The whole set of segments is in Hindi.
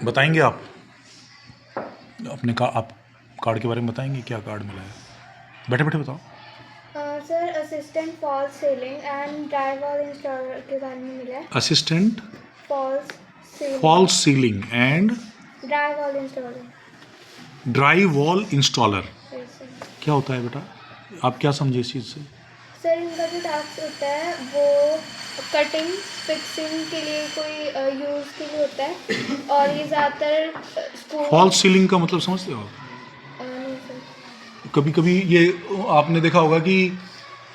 बताएंगे आप अपने आप कार्ड के बारे में बताएंगे, क्या कार्ड मिला है? बैठे बैठे बताओ। Sir assistant false ceiling and dry wall installer के बारे में मिला है। Assistant false false ceiling and dry wall installer. Dry wall installer yes sir. क्या होता है बेटा? आप क्या समझे इस चीज़ से? सर इनका जो टास्क होता है वो कटिंग फिक्सिंग के लिए कोई यूज़ के लिए होता है और ये ज़्यादातर स्कूल। फॉल्स सीलिंग का मतलब समझते हो आप? नहीं सर। कभी कभी ये आपने देखा होगा कि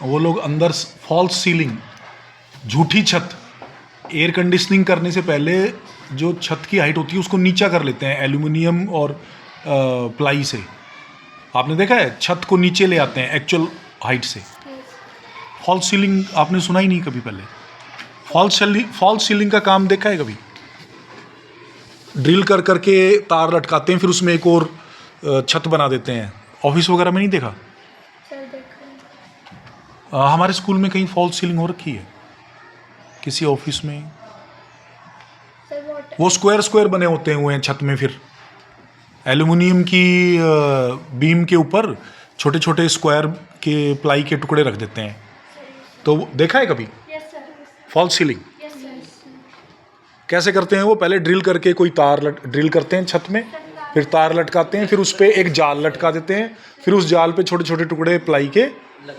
वो लोग अंदर फॉल्स सीलिंग, झूठी छत, एयर कंडीशनिंग करने से पहले जो छत की हाइट होती है उसको नीचा कर लेते हैं एल्यूमिनियम और प्लाई से। आपने देखा है, छत को नीचे ले आते हैं एक्चुअल हाइट से। फॉल्स सीलिंग आपने सुना ही नहीं कभी पहले? फॉल्स सीलिंग का काम देखा है कभी? ड्रिल कर करके तार लटकाते हैं, फिर उसमें एक और छत बना देते हैं। ऑफिस वगैरह में नहीं देखा? सर देखा हमारे स्कूल में कहीं फॉल्स सीलिंग हो रखी है किसी ऑफिस में? सर वो स्क्वायर स्क्वायर बने होते हैं छत में, फिर एल्यूमिनियम की बीम के ऊपर छोटे छोटे स्क्वायर के प्लाई के टुकड़े रख देते हैं। तो देखा है कभी yes sir. False ceiling? Yes sir. कैसे करते हैं वो? पहले ड्रिल करके कोई तार ड्रिल करते हैं छत में, फिर तार लटकाते हैं, फिर उस पर एक जाल लटका देते हैं, फिर उस जाल पे छोटे छोटे टुकड़े प्लाई के,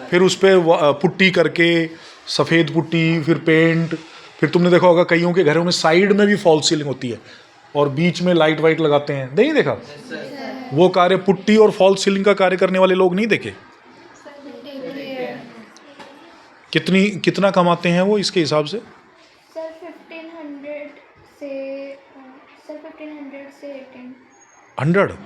फिर उस पर पुट्टी करके, सफ़ेद पुट्टी, फिर पेंट, फिर तुमने देखा होगा कईयों के घरों में साइड में भी फॉल्स सीलिंग होती है और बीच में लाइट वाइट लगाते हैं। नहीं देखा? वो कार्य पुट्टी और फॉल्स सीलिंग का कार्य करने वाले लोग नहीं देखे? कितना कमाते हैं वो इसके हिसाब से? सर 1500 से सर 1500 से 100?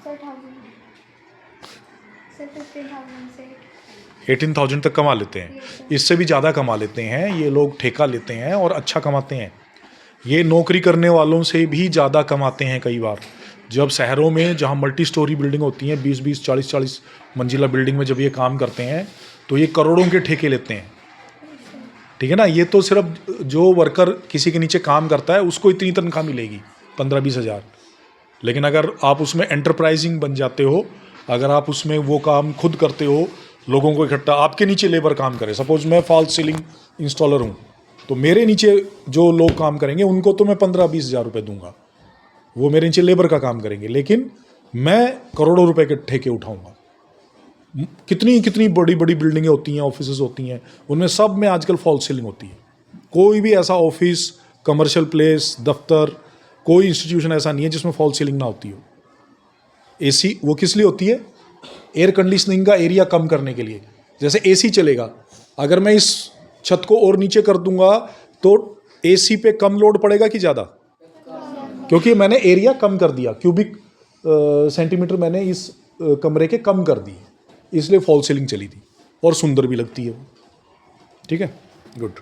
सर 15,000 से 18,000 तक कमा लेते हैं। इससे भी ज़्यादा कमा लेते हैं ये लोग, ठेका लेते हैं और अच्छा कमाते हैं। ये नौकरी करने वालों से भी ज़्यादा कमाते हैं कई बार। जब शहरों में जहाँ मल्टी स्टोरी बिल्डिंग होती हैं, 20-20, 40-40 मंजिला बिल्डिंग में जब ये काम करते हैं तो ये करोड़ों के ठेके लेते हैं। ठीक है ना? ये तो सिर्फ जो वर्कर किसी के नीचे काम करता है उसको इतनी तनख्वाह मिलेगी, 15-20 हज़ार। लेकिन अगर आप उसमें एंटरप्राइजिंग बन जाते हो, अगर आप उसमें वो काम खुद करते हो, लोगों को इकट्ठा, आपके नीचे लेबर काम करे, सपोज मैं फॉल्स सीलिंग इंस्टॉलर हूँ, तो मेरे नीचे जो लोग काम करेंगे उनको तो मैं 15-20 हज़ार रुपये दूंगा, वो मेरे नीचे लेबर का काम करेंगे, लेकिन मैं करोड़ों रुपए के ठेके उठाऊंगा। कितनी कितनी बड़ी बड़ी बिल्डिंगें होती हैं, ऑफिसेज होती हैं, उनमें सब में आजकल फॉल्स सीलिंग होती है। कोई भी ऐसा ऑफिस, कमर्शियल प्लेस, दफ्तर, कोई इंस्टीट्यूशन ऐसा नहीं है जिसमें फॉल्स सीलिंग ना होती हो। एसी वो किस लिए होती है? एयर कंडीशनिंग का एरिया कम करने के लिए। जैसे एसी चलेगा, अगर मैं इस छत को और नीचे कर दूंगा तो एसी पे कम लोड पड़ेगा कि ज़्यादा? क्योंकि मैंने एरिया कम कर दिया, क्यूबिक सेंटीमीटर मैंने इस कमरे के कम कर दिए, इसलिए फॉल्स सीलिंग चली थी और सुंदर भी लगती है वो। ठीक है, गुड।